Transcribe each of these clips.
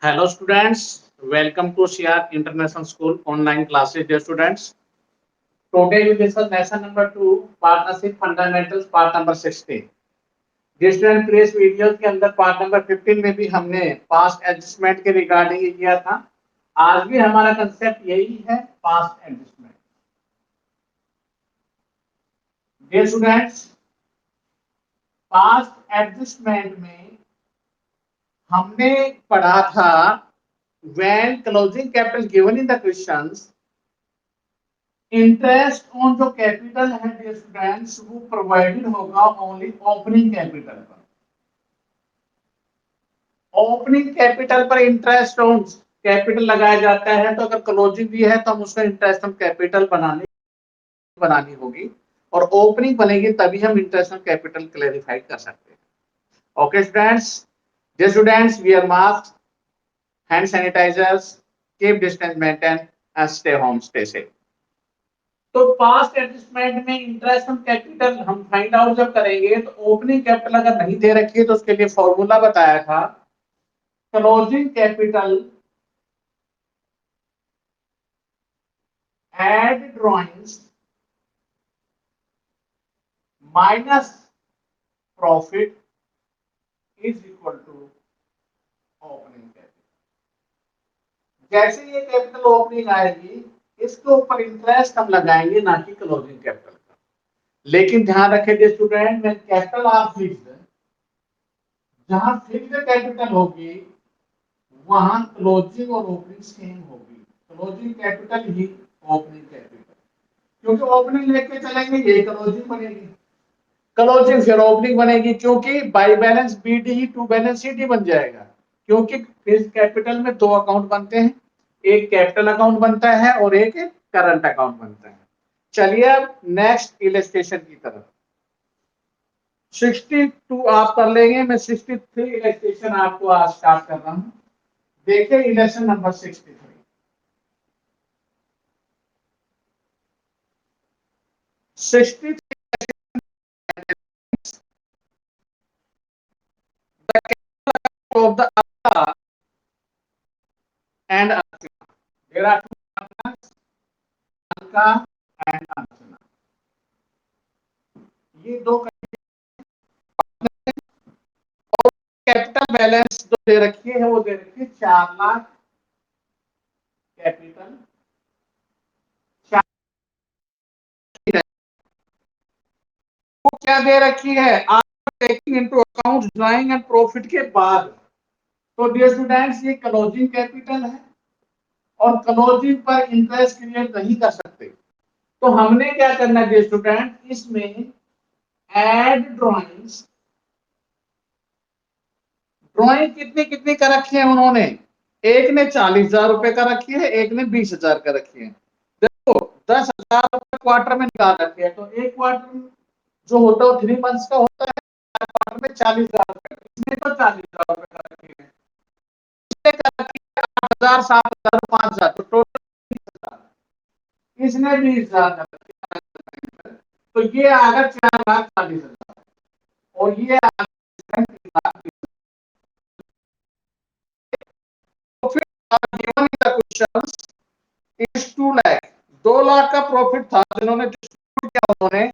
Hello students, welcome to CR International School online classes. Dear students, today we discuss lesson number 2, partnership fundamentals, part number 16. Dear student, previous video के अंदर part number 15 में भी हमने past adjustment के regarding ये किया था। आज भी हमारा कंसेप्ट यही है, past adjustment. Dear students, past adjustment में हमने पढ़ा था when closing capital given in the questions, interest on जो कैपिटल है डियर स्टूडेंट्स वो प्रोवाइडेड होगा ओनली ओपनिंग कैपिटल पर। ओपनिंग कैपिटल पर इंटरेस्ट ऑन कैपिटल लगाया जाता है, तो अगर क्लोजिंग भी है तो हम उसका इंटरेस्ट ऑन कैपिटल बनानी होगी और ओपनिंग बनेगी तभी हम इंटरेस्ट ऑन कैपिटल क्लैरिफाई कर सकते हैं। Okay students, dear students, wear mask, hand sanitisers, keep distance maintain and stay home, stay safe. तो पास्ट एडजस्टमेंट में इंटरेस्ट ऑन कैपिटल हम फाइंड आउट जब करेंगे तो ओपनिंग कैपिटल अगर नहीं दे रखी है तो उसके लिए फॉर्मूला बताया था, closing capital add drawings minus profit is equal to opening capital. जैसे ये कैपिटल ओपनिंग आएगी इसके ऊपर इंटरेस्ट हम लगाएंगे, ना कि क्लोजिंग कैपिटल का। लेकिन ध्यान रखें स्टूडेंट, में कैपिटल आप फिक्स्ड, जहां फिक्स्ड कैपिटल होगी वहां क्लोजिंग और ओपनिंग सेम होगी। क्लोजिंग कैपिटल ही ओपनिंग कैपिटल, क्योंकि ओपनिंग लेके चलेंगे ये क्लोजिंग बनेगी, क्लोजिंग फिर ओपनिंग बनेगी, क्योंकि बाई बैलेंस बीडी ही टू बैलेंस सीडी बन जाएगा। क्योंकि फिक्स्ड कैपिटल में दो अकाउंट बनते हैं, एक कैपिटल अकाउंट बनता है और एक करंट अकाउंट बनता है। चलिए अब नेक्स्ट इलस्ट्रेशन की तरफ। 62 आप कर लेंगे, मैं 63 इलस्ट्रेशन आपको आज स्टार्ट कर रहा हूं। देखिए election number 63। of the Akka and Archana. There are two partners, Alka and Archana. ये दो कैपिटल बैलेंस जो दे रखी है वो दे रखी है 4 लाख कैपिटल, वो क्या दे रखी है after taking into account drawing and profit के बाद। तो डियर स्टूडेंट्स ये क्लोजिंग कैपिटल है और क्लोजिंग पर इंटरेस्ट क्रिएट नहीं कर सकते, तो हमने क्या करना है डियर स्टूडेंट, इसमें एड ड्राइंग्स। ड्राइंग कितनी कितनी कर रखी है उन्होंने, एक ने 40,000 रुपए का रखी है, एक ने 20,000 का रखी है। देखो 10,000 रुपए क्वार्टर में निकाल रखे हैं, तो एक क्वार्टर जो होता है 3 मंथ्स का होता है, क्वार्टर में 40,000 रुपए, इसने तो 40,000 रुपए का रखी है, इसने कर रखी है 8,000, 7,000, 5,000, तो टोटल 20,000, इसने 20,000 का रखी है, तो ये आ गया 4,40,000 और ये आ गया 3 lakh. given in the questions is 2 lakh, 2 lakh का प्रॉफिट था जिन्होंने डिस्ट्रीब्यूट किया उन्होंने,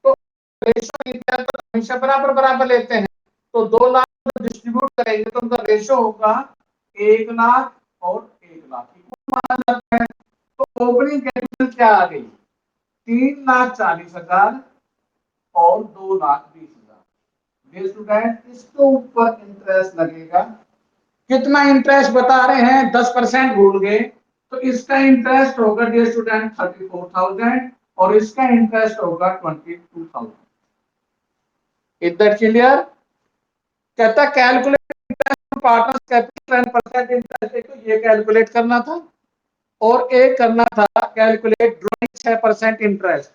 तो रेशो तो हमेशा बराबर बराबर लेते हैं, तो 2 लाख डिस्ट्रीब्यूट करेंगे तो उनका रेशो होगा 1 लाख और 1 लाख माना जाता है। तो ओपनिंग कैपिटल क्या आ गई, 3,40,000 और 2,20,000। स्टूडेंट इसके ऊपर इंटरेस्ट लगेगा, कितना इंटरेस्ट बता रहे हैं, 10% भूल गए, तो इसका इंटरेस्ट होगा डियर स्टूडेंट 34,000 और इसका इंटरेस्ट होगा 22,000। इतना क्लियर? कहता calculate interest partners capital and percent interest, तो ये कैलकुलेट करना था और एक करना था कैलकुलेट ड्राइंग 6% इंटरेस्ट।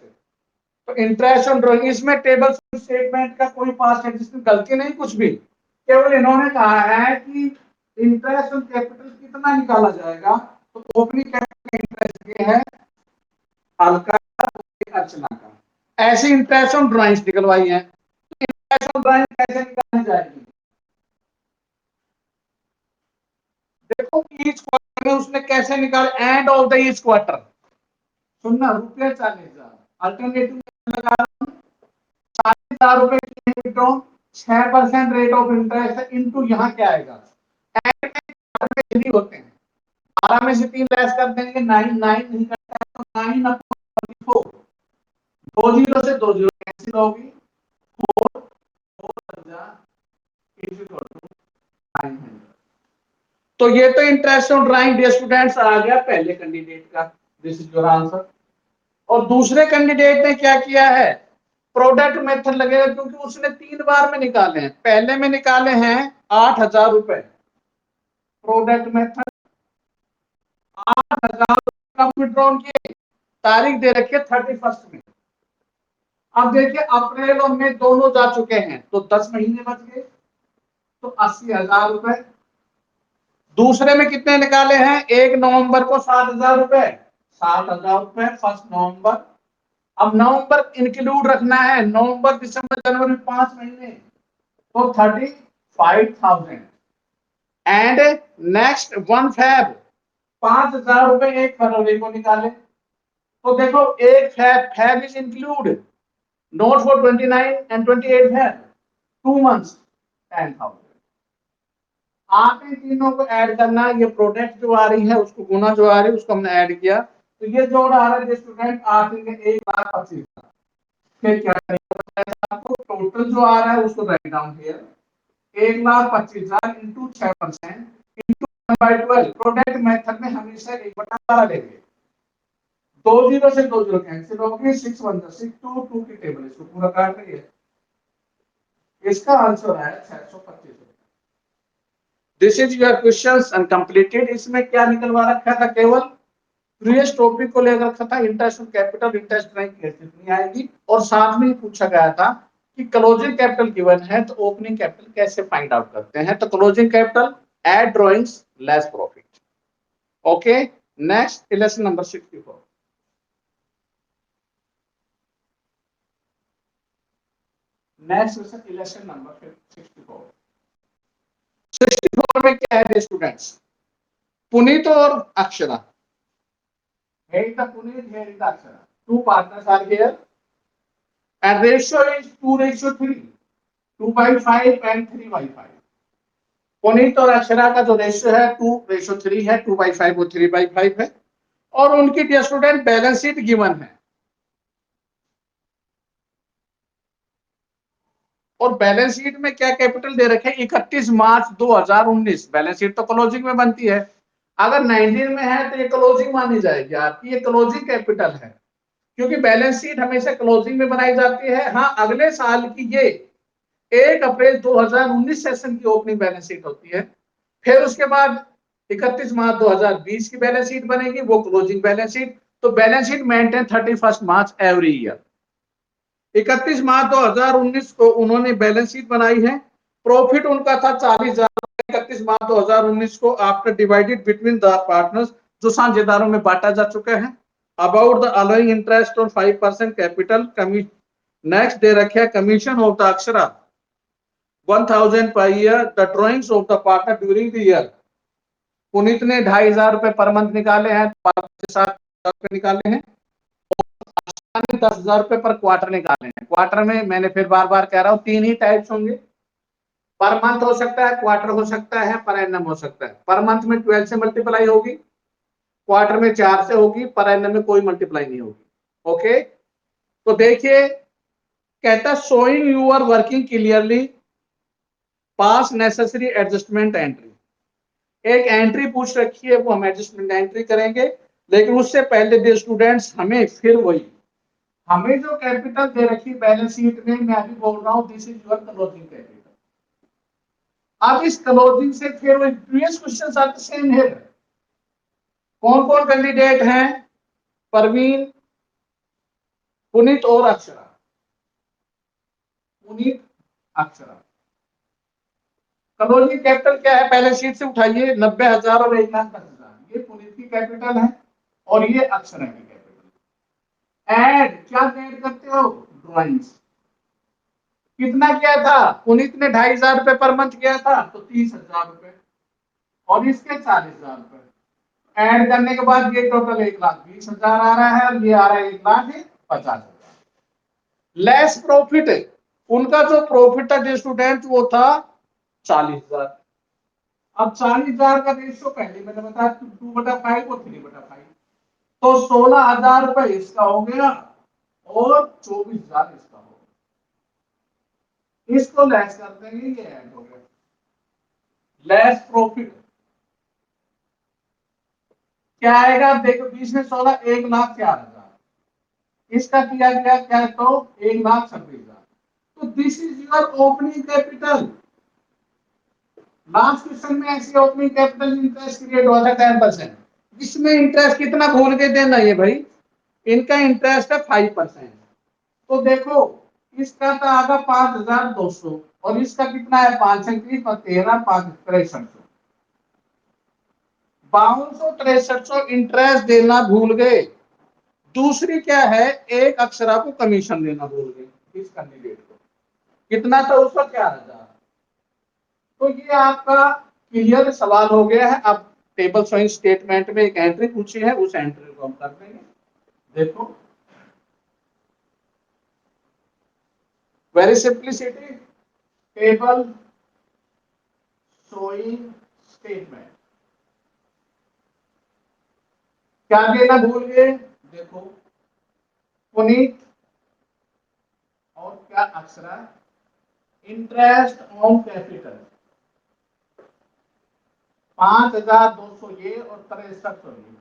तो इंटरेस्ट ऑन ड्राइंग, इसमें टेबल स्टेटमेंट का कोई पास्ट एडजस्टमेंट गलती नहीं, कुछ भी, केवल इन्होंने कहा है कि इंटरेस्ट ऑन कैपिटल कितना निकाला जाएगा, तो ओपनिंग कैपिटल इंटरेस्ट ये है हल्का अर्चना का, ऐसे इंटरेस्ट ऑन ड्राइंग्स निकलवाई है। तो इंटरेस्ट ऑन ड्राइंग कैसे निकाली जाएगी, ईच क्वार्टर में उसने कैसे निकाले, end of the each quarter, सुनना, ₹40,000 अल्टरनेटिव लगा, ₹40,000 की विड्रॉ, 6% रेट ऑफ इंटरेस्ट है, इनटू यहाँ क्या आएगा, एंड में होते हैं 12 में से 3 लेस कर देंगे, 9 9 नहीं करता है तो 9/44, 2 जीरो से 2 जीरो कैंसिल होगी, 4,000 इज इक्वल टू 900। तो ये तो interest on drawing dear students आ गया पहले कैंडिडेट का, दिस इज योर आंसर। और दूसरे कैंडिडेट ने क्या किया है, प्रोडक्ट मेथड लगेगा, क्योंकि उसने 3 बार में निकाले हैं, पहले में निकाले हैं 8,000 रुपए, प्रोडक्ट मेथड 8,000 का विड्रॉल किए, तारीख दे रखी है 31 में। अब देखिए अप्रैल और मई दोनों जा चुके हैं, तो 10 महीने बच गए, तो 80,000 रुपए। दूसरे में कितने निकाले हैं, 1 नवंबर को 7,000 रुपए, 7,000 रुपए 1 नवंबर। अब नवंबर इंक्लूड रखना है, नवंबर दिसंबर जनवरी 5 महीने, तो 35,000। एंड नेक्स्ट 1 फेब 5,000 रुपए 1 फरवरी को निकाले, तो देखो 1 Feb is include note for 29 and 28 Feb 2 months 10,000। आप इन तीनों को ऐड करना, ये प्रोडक्ट जो आ रही है उसको गुना जो आ रही है उसको हमने ऐड किया, तो ये जोड़ आ रहा है स्टूडेंट आप इनके 1,25,000। फिर क्या करेंगे, आपको टोटल जो आ रहा है उसको राइट डाउन किया, 1,25,000 इंटू 6% इंटू 1/12। प्रोडक्ट मेथड में हमेशा 1/12 लेंगे, 2 जीरो से 2 जीरो कैंसिल होगी, 6 1 6 2 2 की टेबल इसको पूरा काट रही है, इसका आंसर है 625। This is your questions uncompleted. इसमें क्या निकलवा रखा था, केवल प्रीवियस टॉपिक को लेकर रखा था, interest on capital, interest drawing कितनी आएगी, और साथ में पूछा गया था कि क्लोजिंग कैपिटल गिवन है तो ओपनिंग कैपिटल कैसे फाइंड आउट करते हैं, तो closing capital add drawings less profit. Okay, next election number 64। Next election number 64। 64 में क्या है स्टूडेंट्स, पुनीत और Akshara, here is the Puneet, here is the Akshara, 2 partners are here and ratio is 2:3, 2/5 and 3/5। Puneet और अक्षरा का जो रेशियो है 2:3 है, 2/5 और 3/5 है, और उनकी dear student balance sheet given है, और बैलेंस शीट में क्या कैपिटल दे रखे, 31 मार्च 2019, बैलेंस शीट तो क्लोजिंग में बनती है, अगर 19 में है तो ये क्लोजिंग मानी जाएगी आपकी, ये क्लोजिंग कैपिटल है, क्योंकि बैलेंस शीट हमेशा क्लोजिंग में बनाई जाती है। हाँ, अगले साल की ये 1 अप्रैल 2019 सेशन की ओपनिंग बैलेंस शीट होती है, फिर उसके बाद 31 मार्च 2020 की बैलेंस शीट बनेगी, वो क्लोजिंग बैलेंस शीट। तो बैलेंस शीट मेंटेन 31 मार्च एवरी ईयर। 31 मार्च 2019 को उन्होंने बैलेंस शीट बनाई है, प्रॉफिट उनका था 40,000 31 मार्च 2019 को, after divided between the partners, जो साझेदारों में बांटा जा चुका है, about the allowing interest on 5% capital commission. Next दे रखे कमीशन ऑफ द अक्षरा 1,000 पर year, the drawings of the partner during the year. Puneet ने 2,500 रुपए पर मंथ निकाले हैं, 7,000 रुपए निकाले हैं, 10,000 रुपए पर क्वार्टर निकाले हैं। क्वार्टर में मैंने फिर बार बार कह रहा हूं 3 ही टाइप्स होंगे, पर मंथ हो सकता है, क्वार्टर हो सकता है, पर एनम हो सकता है। पर मंथ में 12 से मल्टीप्लाई होगी, क्वार्टर में 4 से होगी, पर एनम में कोई मल्टीप्लाई नहीं होगी। ओके, तो देखिए कहता showing you are working clearly, pass necessary adjustment entry. एक एंट्री पूछ रखी है, वो हम एडजस्टमेंट एंट्री करेंगे, लेकिन उससे पहले दे स्टूडेंट्स हमें फिर वही, हमें जो कैपिटल दे रखी बैलेंस शीट में, मैं अभी बोल रहा हूं this is your closing capital. अब इस क्लोजिंग से फिर वो previous questions are the same है। कौन कौन कैंडिडेट हैं, परवीन, पुनीत और अक्षरा, पुनीत अक्षरा। क्लोजिंग कैपिटल क्या है, बैलेंस शीट से उठाइए 90,000 और 1,10,000, ये पुनीत की कैपिटल है और ये अक्षरा की कैपिटल। ऐड क्या ऐड करते हो, ड्राइंग्स। कितना किया था, पुनीत ने 2,500 रुपए पर मंथ किया था, तो 30,000 रुपए। और इसके 40,000 रुपए ऐड करने के बाद ये टोटल 1,20,000 आ रहा है और ये आ रहा है 1,50,000। लेस प्रॉफिट है उनका, जो प्रॉफिट था स्टूडेंट वो था 40,000। अब 40,000 का रेशियो पहले मैंने बताया 2/5 और 3/5, तो 16,000 रुपए इसका हो गया और 24,000 इसका हो गया। इसको लेस कर देंगे, ये ऐड हो गया। लेस प्रॉफिट क्या आएगा, देखो 20 में 16, 1,04,000। इसका किया गया क्या, तो 1,26,000। तो this is your opening capital. Last question में ऐसी ओपनिंग कैपिटल इंटरेस्ट क्रिएट हुआ था 10%। इसमें इंटरेस्ट कितना भूल के देना है भाई, इनका इंटरेस्ट है 5%। तो देखो इसका तो आगा 5,200 और इसका कितना है 5 और 13, 5,63। 5,63 इंटरेस्ट देना भूल गए। दूसरी क्या है, एक अक्षरा को कमीशन देना भूल गए इस कैंडिडेट को। कितना था उसका, 4,000। तो ये आपका क्लियर सवाल हो गया है। अब टेबल शोइंग स्टेटमेंट में एक एंट्री पूछी है, उस एंट्री को हम कर देंगे। देखो very simplicity, table showing statement. क्या देना भूल गए, देखो पुनीत और क्या अक्षरा, इंटरेस्ट ऑन कैपिटल 5,200 ये और 63 ये,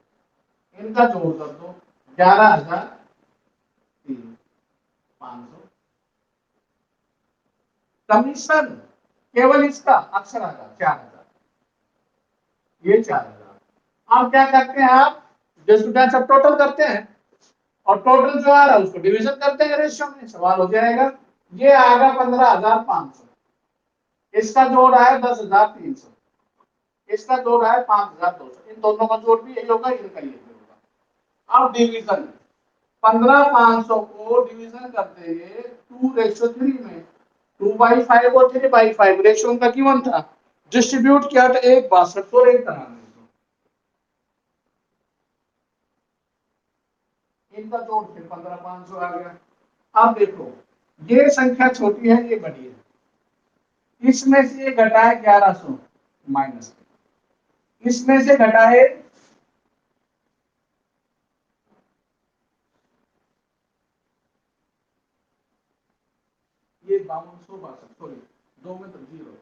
इनका जोड़ कर दो 11,500। कमीशन केवल इसका अक्षरा का 4,000, ये 4,000। अब क्या करते हैं आप, जो स्टूडेंट सब टोटल करते हैं और टोटल जो आ रहा है उसको डिवीजन करते हैं रेशियो में, सवाल हो जाएगा। ये आएगा 15,500, इसका जोड़ आया 10,300, इसका जोड़ आया 5,200। इन दोनों का जोड़ भी यही होगा, इनका यही होगा। अब डिवीजन 15,500 को डिवीजन कर देंगे 2:3 में। 2/5 और 3/5 रेशियो उनका गिवन था, डिस्ट्रीब्यूट किया तो 1/62 और 1 इनका जोड़ फिर 15,500 आ गया। अब देखो ये संख्या छोटी है, ये बड़ी है, इसमें से ये घटाए 1,100 माइनस, इसमें से घटाए ये 5,262, सॉरी दो में तो जीरो,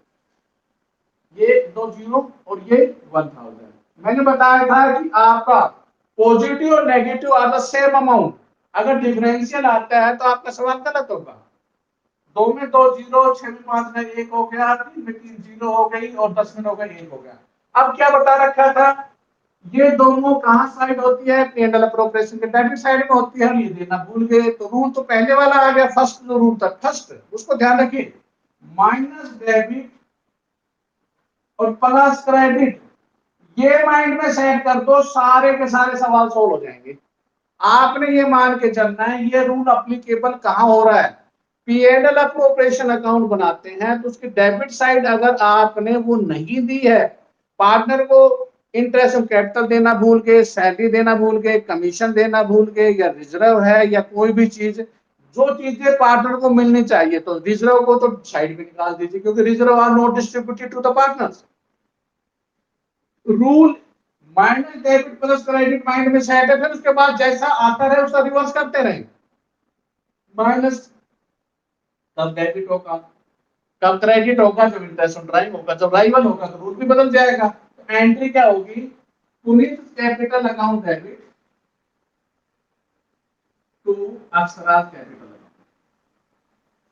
ये दो जीरो और ये 1,000। मैंने बताया था कि आपका पॉजिटिव और negative are the same amount, अगर डिफरेंशियल आता है तो आपका सवाल गलत होगा। दो में दो जीरो, 6 में 5 में 1 हो गया, 3 में 3 जीरो हो गई और 10 में हो गया 1 हो गया। अब क्या बता रखा था, ये दोनों कहां साइड होती है, P&L अप्रोप्रिएशन के डेबिट साइड में होती है, हम ये देना भूल गए। तो रूल तो पहले वाला आ गया, फर्स्ट जो रूल था फर्स्ट, उसको ध्यान रखिए, माइनस डेबिट और प्लस क्रेडिट, ये माइंड में सेट कर दो, सारे के सारे सवाल सोल्व हो जाएंगे। आपने ये मान के चलना है ये रूल अप्लीकेबल कहां हो रहा है, P&L अप्रोप्रिएशन अकाउंट बनाते हैं तो उसकी डेबिट साइड अगर आपने वो नहीं दी है, पार्टनर को इंटरेस्ट ऑन कैपिटल देना भूल गए, सैलरी देना भूल गए, कमीशन देना भूल गए, या रिजर्व है या कोई भी चीज, जो चीजें पार्टनर को मिलनी चाहिए, तो रिजर्व को तो साइड में निकाल दीजिए, क्योंकि reserve are not distributed to the partners. Rule minus debit plus credit mind में सेट है, फिर उसके बाद जैसा आता रहे उसका रिवर्स करते रहे। माइनस तब डेबिट होगा, कब क्रेडिट होगा, जब इंटरेस्ट ऑन ड्राइव होगा, जब राइवल होगा तो रूल भी बदल जाएगा। तो एंट्री क्या होगी, Puneet capital account debit to Akshara's capital account.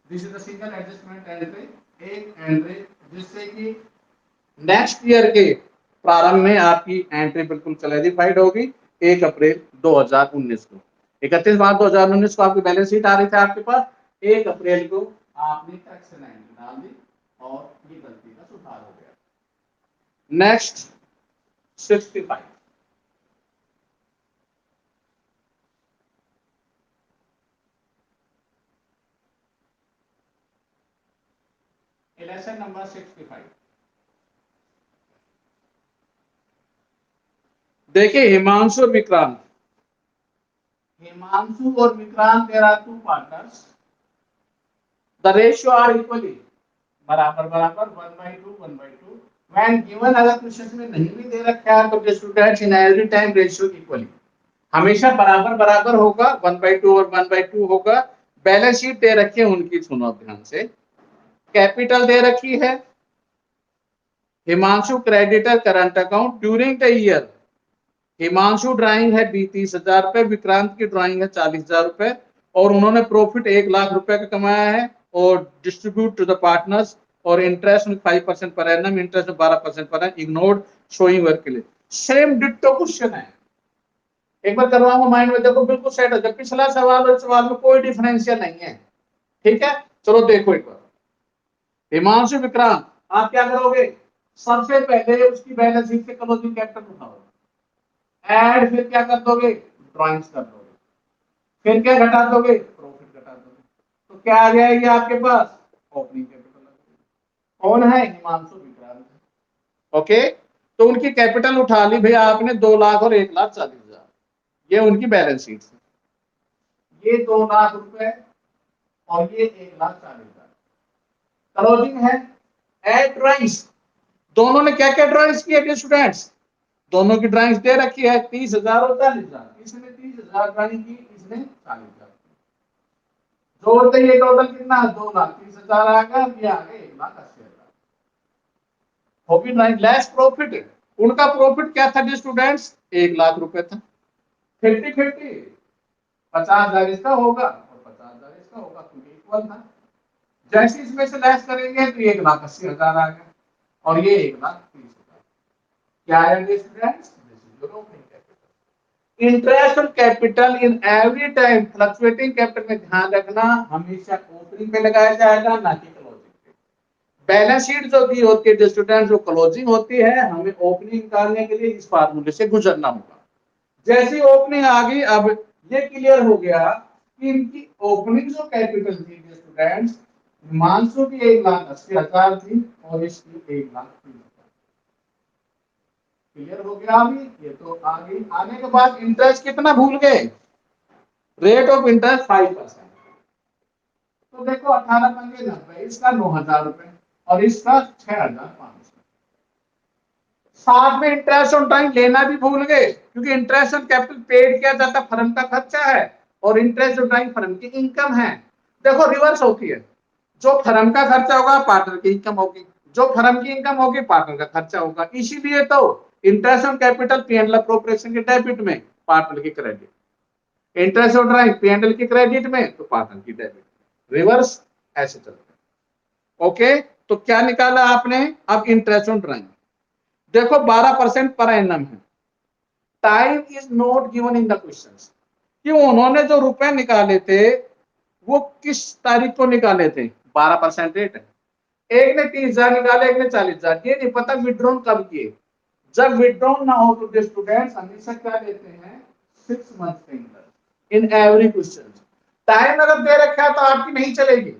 This is the single adjustment entry, एक एंट्री जिससे कि नेक्स्ट ईयर के प्रारंभ में आपकी एंट्री बिल्कुल क्लैरिफाइड होगी। 1 अप्रैल 2019 को, 31 मार्च 2019 को आपकी बैलेंस शीट आ रही थी आपके पास, 1 अप्रैल को आपने टैक्स एंट्री डाल दी और ये गलती का सुधार हो गया। Next 65, lesson number 65। देखिए हिमांशु और विक्रांत, हिमांशु और Vikrant there are two partners, the ratio are equally बराबर बराबर 1/2 1/2। व्हेन गिवन, अगर क्वेश्चन में नहीं भी दे रखा है तो students in every time ratio equally, हमेशा बराबर बराबर होगा, 1/2 और 1/2 होगा। बैलेंस शीट दे रखी है उनकी, सुनो ध्यान से। कैपिटल दे रखी है, Himanshu creditor current account during the year, Himanshu drawing है 30,000 रुपए, विक्रांत की ड्राइंग है 40,000 रुपए, और उन्होंने प्रॉफिट 1,00,000 रुपए का कमाया है और डिस्ट्रीब्यूट टू द पार्टनर्स, और interest 5% per annum, interest 12% per annum, ignored showing work के लिए। सेम डिट्टो क्वेश्चन है, एक बार करवाऊंगा माइंड में, देखो बिल्कुल सेट है। जब पिछला सवाल और सवाल में कोई डिफरेंशियल नहीं है, ठीक है। चलो देखो एक बार, हिमांशु विक्रांत, आप क्या करोगे, सबसे पहले उसकी बैलेंस शीट से क्लोजिंग कैपिटल उठाओ, ऐड, फिर क्या कर दोगे, ड्राइंग्स कर दोगे, फिर क्या घटा दोगे, प्रॉफिट घटा दोगे, तो क्या आ जाएगी आपके पास, ओपनिंग कैपिटल। कौन है, हिमांशु विक्रांत। ओके, तो उनकी कैपिटल उठा ली भैया आपने 2,00,000 और 1,40,000, ये उनकी बैलेंस शीट है। ये 2,00,000 रुपए और ये 1,40,000 क्लोजिंग है। एड ड्राइंग्स, दोनों ने क्या क्या ड्राइंग्स किए स्टूडेंट्स, दोनों की ड्राइंग्स दे रखी है 30,000 और 40,000, इसने 30,000 ड्राइंग की, इसने 40,000, जोड़ देंगे टोटल कितना, 2,30,000 आ गया, ये आ गए 1,80,000। होगी ड्राइंग लेस प्रॉफिट, उनका प्रॉफिट क्या था स्टूडेंट्स, 1,00,000 रुपए था। 50-50, 50,000 इसका होगा और 50,000 इसका होगा, क्योंकि इक्वल था। जैसे इसमें से लेस करेंगे तो 1,80,000 आ गया और ये 1,30,000। क्या है students, interest on capital in every time fluctuating capital में ध्यान रखना, हमेशा ओपनिंग पे लगाया जाएगा, ना कि क्लोजिंग पे। बैलेंस शीट जो दी होती है स्टूडेंट, जो क्लोजिंग होती है, हमें ओपनिंग निकालने के लिए इस फार्मूले से गुजरना होगा। जैसी ओपनिंग आ गई, अब ये क्लियर हो गया कि इनकी ओपनिंग जो कैपिटल थी स्टूडेंट्स, हिमांशु की 1,80,000 थी और इसकी 1,30,000। क्लियर हो गया अभी, ये तो आगे आने के बाद इंटरेस्ट कितना भूल गए, रेट ऑफ इंटरेस्ट 5%। तो देखो 18×90, इसका 9,000 रुपए और इसका 6,500। साथ में इंटरेस्ट ऑन टाइम लेना भी भूल गए, क्योंकि इंटरेस्ट ऑन कैपिटल पेड किया जाता, फर्म का खर्चा है, और इंटरेस्ट ऑन टाइम फर्म की इनकम है। देखो रिवर्स होती है, जो फर्म का खर्चा होगा पार्टनर की इनकम होगी, जो फर्म की इनकम होगी पार्टनर का खर्चा होगा। इसीलिए तो interest on capital P&L appropriation के डेबिट में, पार्टनर की credit, interest on drawing P&L की क्रेडिट में तो पार्टनर की डेबिट, रिवर्स ऐसे चलते हैं। ओके, तो क्या निकाला आपने, अब इंटरेस्ट ऑन ड्राइंग देखो 12% पर एनम है। Time is not given in the questions, कि उन्होंने जो रुपए निकाले थे वो किस तारीख को निकाले थे, 12% रेट है। एक ने 30,000 निकाले, एक ने 40,000, ये नहीं पता विड्रॉन कब किए। जब विड्रॉन ना हो तो स्टूडेंट्स हमेशा क्या लेते हैं, 6 मंथ के अंदर इन एवरी क्वेश्चन। टाइम अगर दे रखा है तो आपकी नहीं चलेगी।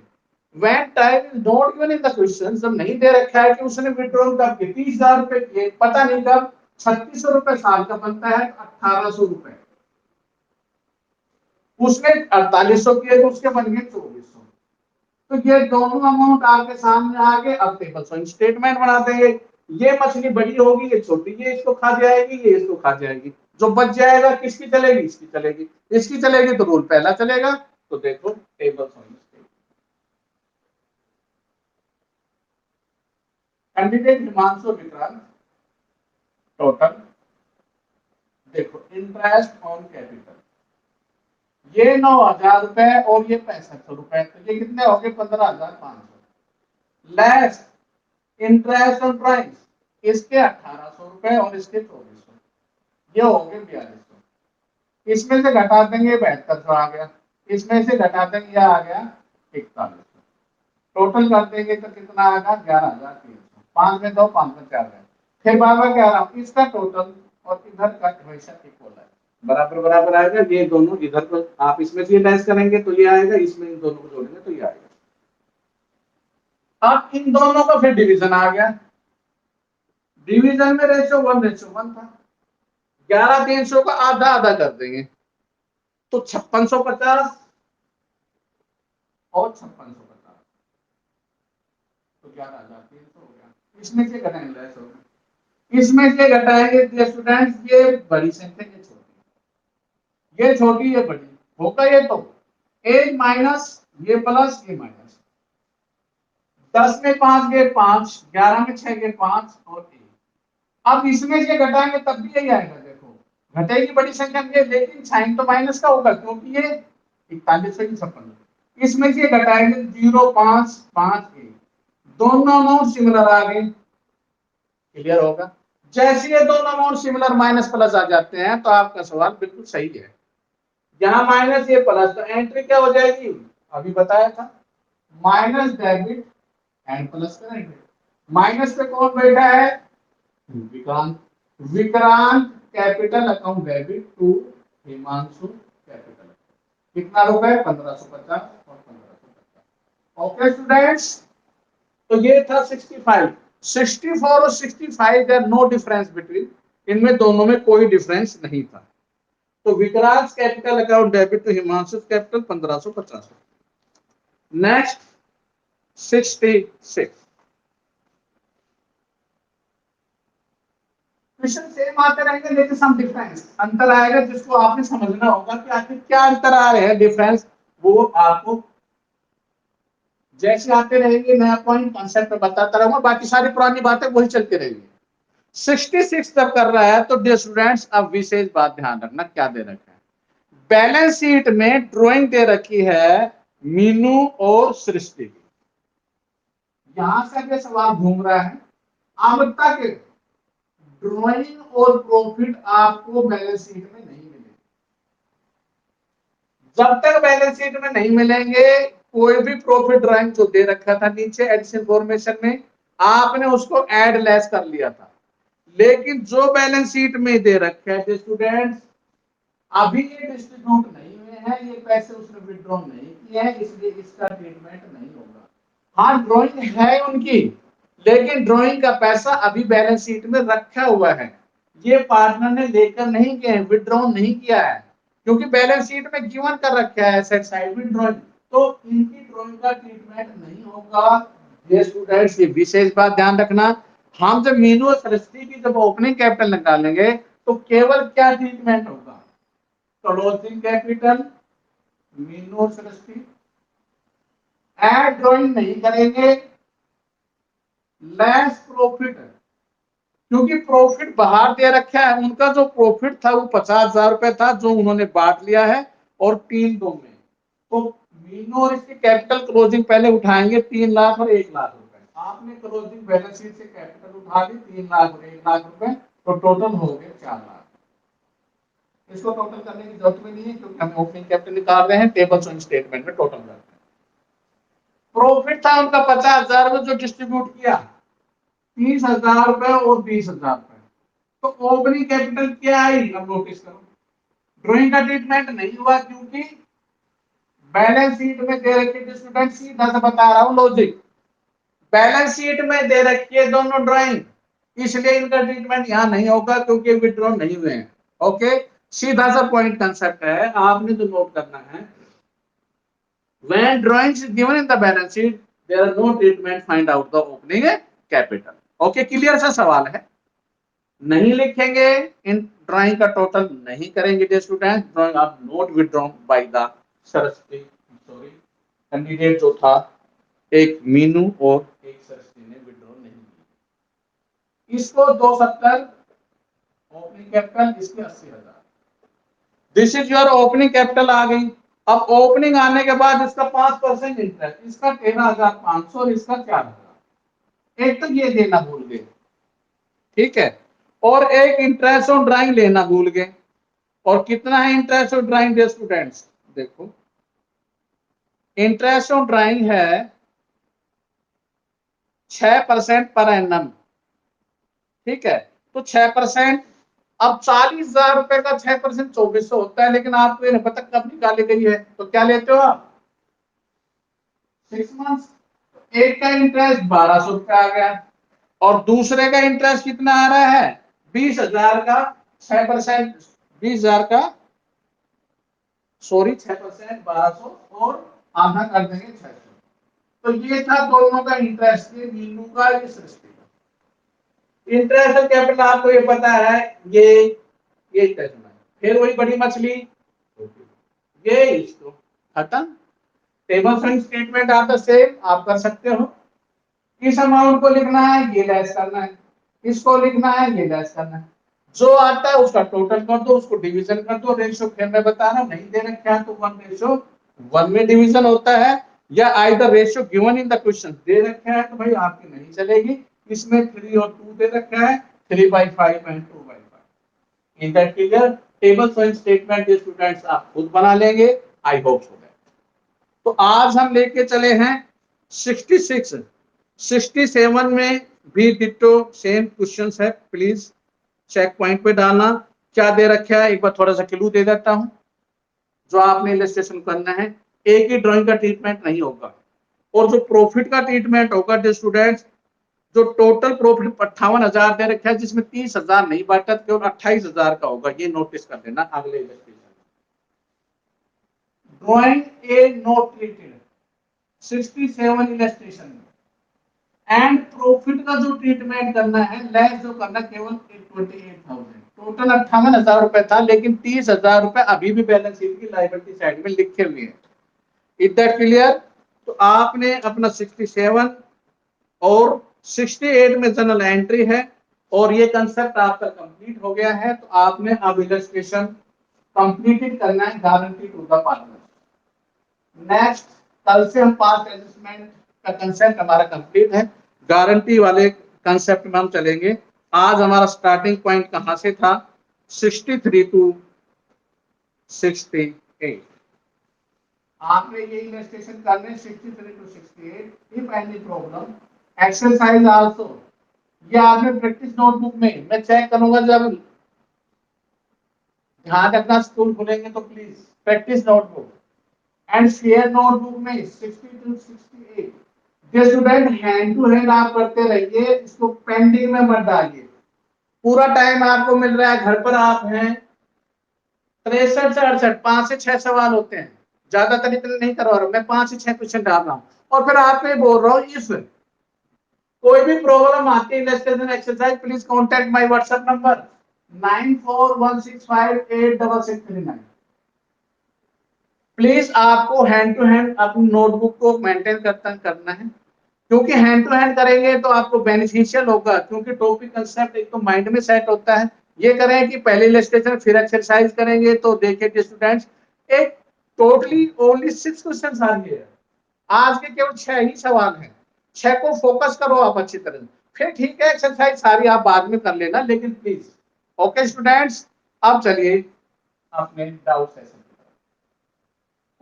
When time is not given in the question, जब नहीं दे रखा है कि उसने विड्रॉल कब किए, 30,000 रुपए किए, पता नहीं कब, 3,600 रुपए साल का बनता है, 1,800 रुपए, उसने 4,800 किए तो उसके बन गए 2,400। तो ये दोनों अमाउंट आपके सामने आ गए। अब टेबल सॉइंग स्टेटमेंट बना देंगे, ये मछली बड़ी होगी, ये छोटी, ये इसको खा जाएगी, ये इसको खा जाएगी, जो बच जाएगा किसकी चलेगी, इसकी चलेगी, इसकी चलेगी तो रूल पहला चलेगा। तो देखो table sawing candidate Himanshu Vikrant, total देखो इंटरेस्ट ऑन कैपिटल, ये 9,000 रुपए और ये 6500 रुपए, तो ये कितने हो गए, 15,500। लेस इंटरेस्ट ऑन प्राइस, इसके 1,800 रुपए और इसके 2,400, ये हो गए 4,200। इसमें से घटा देंगे 7,200 आ गया, इसमें से घटा देंगे यह आ गया 4,100, टोटल कर देंगे तो कितना आएगा, 11,300। 5 में 2, 5 में 4 है, फिर बाबा 11, इसका टोटल और इधर का हमेशा इक्वल है, बराबर बराबर आएगा। ये दोनों इधर को आप इसमें से लेस करेंगे तो ये आएगा, इसमें इन दोनों को जोड़ेंगे तो ये आएगा। अब इन दोनों का फिर डिवीजन आ गया, डिवीजन में रेशियो 1:1 था, 11,300 का आधा आधा कर देंगे तो 5650 और 5650 तो 11,300 हो गया। इसमें से घटाएंगे लेस होगा, इसमें से घटाएंगे स्टूडेंट्स, ये बड़ी संख्या ये छोटी ये बड़ी होगा, ये तो एक माइनस ये प्लस ये माइनस, 10 में 5 गए 5, 11 में 6 गए 5 और 1। अब इसमें से घटाएंगे तब भी यही आएगा, देखो घटेगी बड़ी संख्या में लेकिन साइन तो माइनस का होगा क्योंकि ये 41 से 56, इसमें से घटाएंगे 0 5 5 1, दोनों अमाउंट सिमिलर आ गए, क्लियर होगा। जैसे ये दोनों अमाउंट सिमिलर माइनस प्लस आ जाते हैं तो आपका सवाल बिल्कुल सही है। यहाँ माइनस ये प्लस तो एंट्री क्या हो जाएगी, अभी बताया था माइनस डेबिट एंड प्लस करेंगे। माइनस पे कौन बैठा है, Vikrant, Vikrant capital account debit to Himanshu capital, कितना रुपए 1550 और 1550। ओके स्टूडेंट्स, तो ये था 65, 64 और 65 देयर नो डिफरेंस बिटवीन, इनमें दोनों में कोई डिफरेंस नहीं था। तो Vikrant capital account debit to Himanshu capital 1550। Next 66, question same आते रहेंगे लेकिन सम डिफरेंस, अंतर आएगा जिसको आपने समझना होगा कि आखिर क्या अंतर आ रहे हैं, डिफरेंस वो आपको जैसे आते रहेंगे नया पॉइंट कॉन्सेप्ट बताता रहूंगा, बाकी सारी पुरानी बातें वही चलती रहेंगी। 66 तक कर रहा है तो डियर स्टूडेंट्स अब विशेष बात ध्यान रखना, क्या दे रखा है, बैलेंस शीट में ड्राइंग दे रखी है मीनू और सृष्टि की। यहां से ये सवाल घूम रहा है, अब तक ड्राइंग और प्रॉफिट आपको बैलेंस शीट में नहीं मिलेंगे। जब तक बैलेंस शीट में नहीं मिलेंगे कोई भी प्रॉफिट ड्राइंग जो दे रखा था नीचे एडिशन इन्फॉर्मेशन में आपने उसको ऐड लेस कर लिया था, लेकिन जो बैलेंस शीट में दे रखा है स्टूडेंट्स अभी ये डिस्ट्रीब्यूट नहीं हुए हैं, ये पैसे उसने विड्रॉ नहीं किए हैं, इसलिए इसका ट्रीटमेंट नहीं होगा। हाँ ड्राइंग है उनकी, लेकिन ड्राइंग का पैसा अभी बैलेंस शीट में रखा हुआ है, ये पार्टनर ने लेकर नहीं गए, विड्रॉ नहीं किया है, क्योंकि बैलेंस शीट में गिवन कर रखा है एसेट साइड में ड्राइंग, तो इनकी ड्राइंग का ट्रीटमेंट नहीं होगा। ये स्टूडेंट्स ये विशेष बात ध्यान रखना, हम जब मीनू और सृष्टि की जब ओपनिंग कैपिटल निकालेंगे तो केवल क्या ट्रीटमेंट होगा, क्लोजिंग कैपिटल मीनू और सृष्टि, एड ड्राइंग नहीं करेंगे, लेस प्रॉफिट, क्योंकि प्रॉफिट बाहर दे रखा है, उनका जो प्रॉफिट था वो 50,000 रुपए था जो उन्होंने बांट लिया है और 3 में, तो मीनू और इसकी कैपिटल क्लोजिंग पहले उठाएंगे 3 लाख और 1 लाख रुपए, आपने क्लोजिंग बैलेंस शीट से कैपिटल उठा ली 3 लाख और 1 लाख रुपए, तो टोटल हो गए 4 लाख। इसको टोटल करने की जरूरत भी नहीं है क्योंकि हम ओपनिंग कैपिटल निकाल रहे हैं, टेबल्स और स्टेटमेंट में टोटल करते हैं। प्रॉफिट था उनका 50,000 रुपए जो डिस्ट्रीब्यूट किया, 30,000 रुपए और 20,000 रुपए, तो ओपनिंग कैपिटल क्या आई, अब नोटिस करो ड्राइंग का ट्रीटमेंट नहीं हुआ क्योंकि बैलेंस शीट में दे रखी है, स्टूडेंट सीधा सा बता रहा हूं लॉजिक, बैलेंस शीट में दे रखी है दोनों ड्राइंग, इसलिए इनका ट्रीटमेंट यहां नहीं होगा क्योंकि विड्रॉ नहीं हुए हैं। ओके, सीधा सा पॉइंट कंसेप्ट है, आपने जो नोट करना है, when drawings is given in the balance sheet there are no treatment, find out the opening capital। Okay clear सा सवाल है, नहीं लिखेंगे, इन ड्राइंग का टोटल नहीं करेंगे स्टूडेंट, ड्राइंग आप note withdrawn by the Saraswati, sorry candidate जो था एक मीनू और एक सरस्वती ने विड्रॉ नहीं की, इसको 270 ओपनिंग कैपिटल, इसके 80,000, this is your opening capital आ गई। अब ओपनिंग आने के बाद इसका 5% इंटरेस्ट, इसका 13,500 और इसका 4,000, एक तो ये देना भूल गए, ठीक है, और एक इंटरेस्ट ऑन ड्राइंग लेना भूल गए, और कितना है interest on drawing they students, देखो इंटरेस्ट ऑन ड्राइंग है 6% पर एनम, ठीक है, तो 6%, अब 40,000 रुपए का 6% 2400 होता है, लेकिन आपको ये नहीं पता कब निकाली गई है, तो क्या लेते हो आप 6 मंथ्स, एक का इंटरेस्ट 1,200 रुपया आ गया और दूसरे का इंटरेस्ट कितना आ रहा है 20,000 का, 6%, 20,000 का, सॉरी 6%, 1200 और आधा कर देंगे 600। तो ये था दोनों का इंटरेस्ट, ये मीनू का, ये सृष्टि का। इंटरेस्ट और कैपिटल आपको ये पता है, ये इंटरेस्ट है। फिर वही बड़ी मछली, ये इसको खत्म। टेबल एंड स्टेटमेंट आप द सेम आप कर सकते हो। किस अमाउंट को लिखना है, ये लेस करना है, इसको लिखना है, ये लेस करना है। जो आता है उसका टोटल कर दो, उसको डिवीजन कर दो। रेशियो फिर मैं बता रहा हूं, नहीं दे रखा है तो 1:1 में डिवीजन होता है, या either ratio given in the question दे रखा है तो भाई आपकी नहीं चलेगी। इसमें 3 और 2 दे रखा है, 3/5 and 2/5। In that clear? Tables and statement students आप खुद बना लेंगे, आई होप सो दैट। तो आज हम लेके चले हैं 66, 67 में भी डिटो सेम क्वेश्चंस है। प्लीज चेक पॉइंट पे डालना। क्या दे रखा है, एक बार थोड़ा सा क्लू दे देता हूं। जो आपने इलस्ट्रेशन करना है, एक ही ड्राइंग का ट्रीटमेंट नहीं होगा, और जो प्रॉफिट का ट्रीटमेंट होगा स्टूडेंट्स, जो टोटल प्रॉफिट 58,000 दे रखा है, जिसमें 30,000 नहीं बांटा, केवल 28,000 का होगा। ये नोटिस कर लेना अगले इलस्ट्रेशन। ड्राइंग ए नोट ट्रीटेड 67 इलस्ट्रेशन में, एंड प्रॉफिट का जो ट्रीटमेंट करना है, लेस जो करना केवल 28,000। टोटल 58,000 रुपए था, लेकिन 30,000 रुपए अभी भी बैलेंस शीट की लायबिलिटी साइड में लिखे हुए हैं। Is that clear? तो आपने अपना 67 और 68 में जनरल एंट्री है, और ये कंसेप्ट आपका कंप्लीट हो गया है। तो आपने अब इलस्ट्रेशन कंप्लीटेड करना है, guarantee to the partner. Next, कल से हम पास्ट एडजस्टमेंट का कंसेप्ट हमारा कंप्लीट है, गारंटी वाले कंसेप्ट में हम चलेंगे। आज हमारा स्टार्टिंग पॉइंट कहां से था, 63 टू 68। आपने ये इलस्ट्रेशन करने 63 to 68। If any problem, exercise also, ये आपने प्रैक्टिस नोटबुक में मैं चेक करूंगा। जब ध्यान रखना, स्कूल खुलेंगे तो please practice notebook and share notebook में 60 टू 68। जो स्टूडेंट हैंड टू हैंड आप करते रहिए, इसको पेंडिंग में मत डालिए। पूरा टाइम आपको मिल रहा है, घर पर आप हैं, 63 से 68, 5 से 6 सवाल होते हैं। ज्यादातर इतने नहीं करवा रहा हूं मैं, 5 से 6 क्वेश्चन डाल रहा हूं। और फिर आपको बोल रहा हूँ, इस कोई भी प्रॉब्लम आती है illustration exercise, please contact my WhatsApp number 9416586639। Please आपको हैंड टू हैंड अपनी नोटबुक को मेंटेन करना है, क्योंकि हैंड टू हैंड करेंगे तो आपको बेनिफिशियल होगा, क्योंकि टॉपिक कंसेप्ट एक तो माइंड में सेट होता है। ये करें कि पहले इलस्ट्रेशन फिर एक्सरसाइज करेंगे, तो देखिए स्टूडेंट्स, एक टोटली ओनली 6 क्वेश्चन आ गए हैं। आज के केवल 6 ही सवाल हैं। 6 को फोकस करो आप अच्छी तरह से। फिर ठीक है, एक्सरसाइज सारी आप बाद में कर लेना, लेकिन प्लीज। ओके स्टूडेंट्स, अब चलिए अपने डाउट सेशन।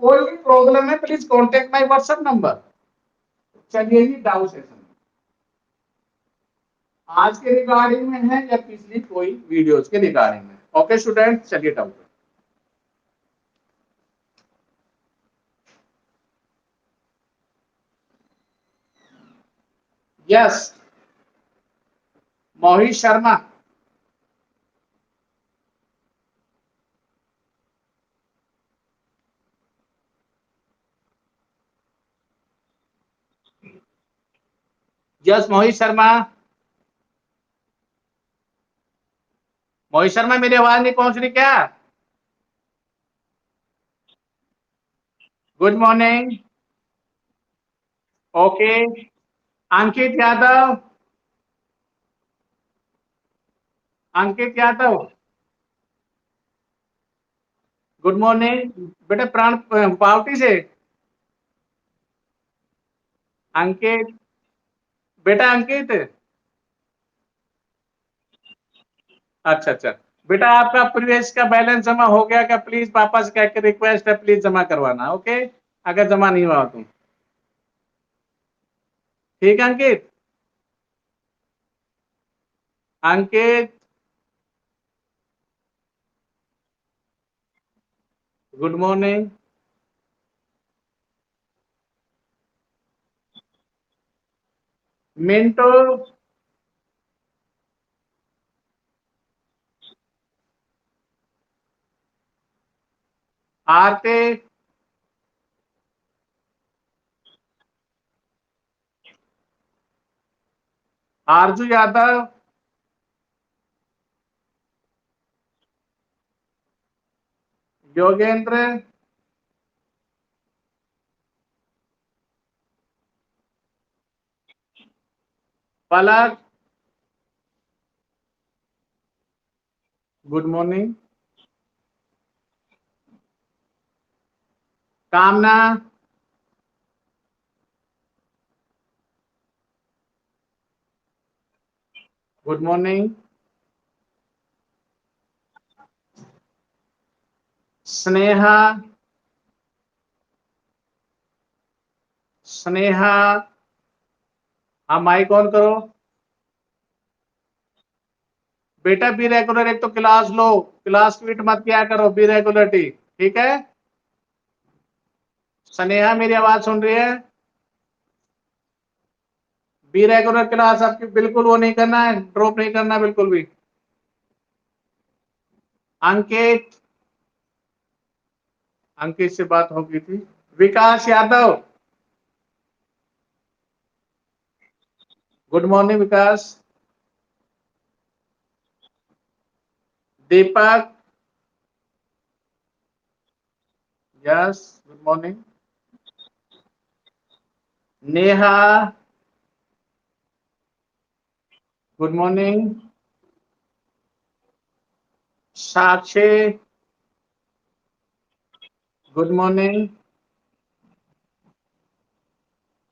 कोई भी प्रॉब्लम है, please contact my WhatsApp number. चलिए जी, डाउट सेशन आज के रिगार्डिंग में है या पिछली कोई वीडियोस के रिगार्डिंग में? ओके स्टूडेंट, चलिए doubt. Yes, Mohit Sharma. Yes Mohit Sharma. Mohit Sharma, मेरी आवाज नहीं पहुंच रही क्या? Good morning. Okay. Ankit Yadav. Ankit Yadav, good morning. बेटा प्राण पावटी से। अंकित, बेटा अंकित। अच्छा अच्छा। बेटा आपका प्रीवियस का बैलेंस जमा हो गया क्या? प्लीज पापा से कह के रिक्वेस्ट है, प्लीज जमा करवाना। ओके, अगर जमा नहीं हुआ तो। ठीक है अंकित। अंकित, गुड मॉर्निंग। मिंटू, आरते, आरजू यादव, योगेंद्र, पलक, गुड मॉर्निंग, कामना, गुड मॉर्निंग, स्नेहा, स्नेहा, हाँ माइक ऑन करो। बेटा बी रेगुलर, एक तो क्लास लो, क्लास क्विट मत किया करो, बी रेगुलरिटी, ठीक है। स्नेहा मेरी आवाज सुन रही है? बी रेगुलर क्लास आपकी बिल्कुल वो नहीं करना है, ड्रॉप नहीं करना बिल्कुल भी। अंकित, अंकित से बात हो गई थी। Vikas Yadav, good morning Vikas. Deepak, yes good morning. Neha, good morning. Sakshi, good morning.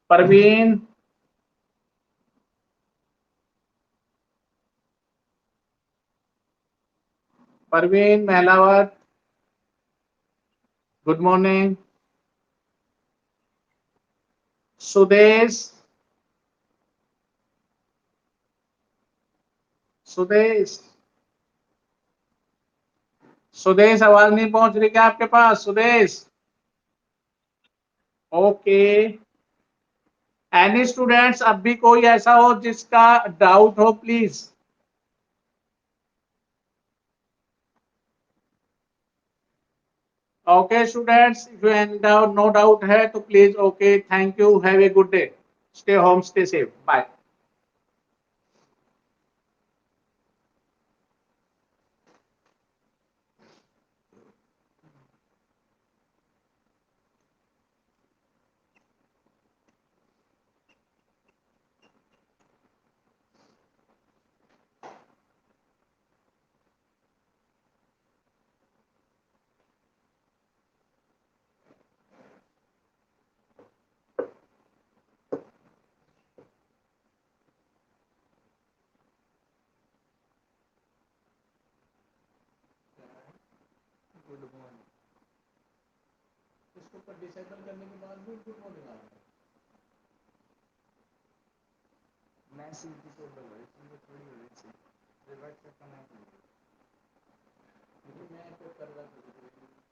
Parveen, Parveen Mahlawat, good morning. Sudesh, Sudesh, Sudesh आवाज नहीं पहुंच रही क्या आपके पास सुदेश? ओके। एनी स्टूडेंट्स, अब भी कोई ऐसा हो जिसका डाउट हो please. Okay students, if you doubt, no doubt है तो please, okay thank you, have a good day, stay home stay safe, bye. Good morning, इसको पर डिसेबल करने के बाद भी गुड मॉर्निंग आ रहा है। मैं सीधी को बोल रही थी, थोड़ी हो रही थी, रिवर्ट करना है, मैं तो कर रहा था।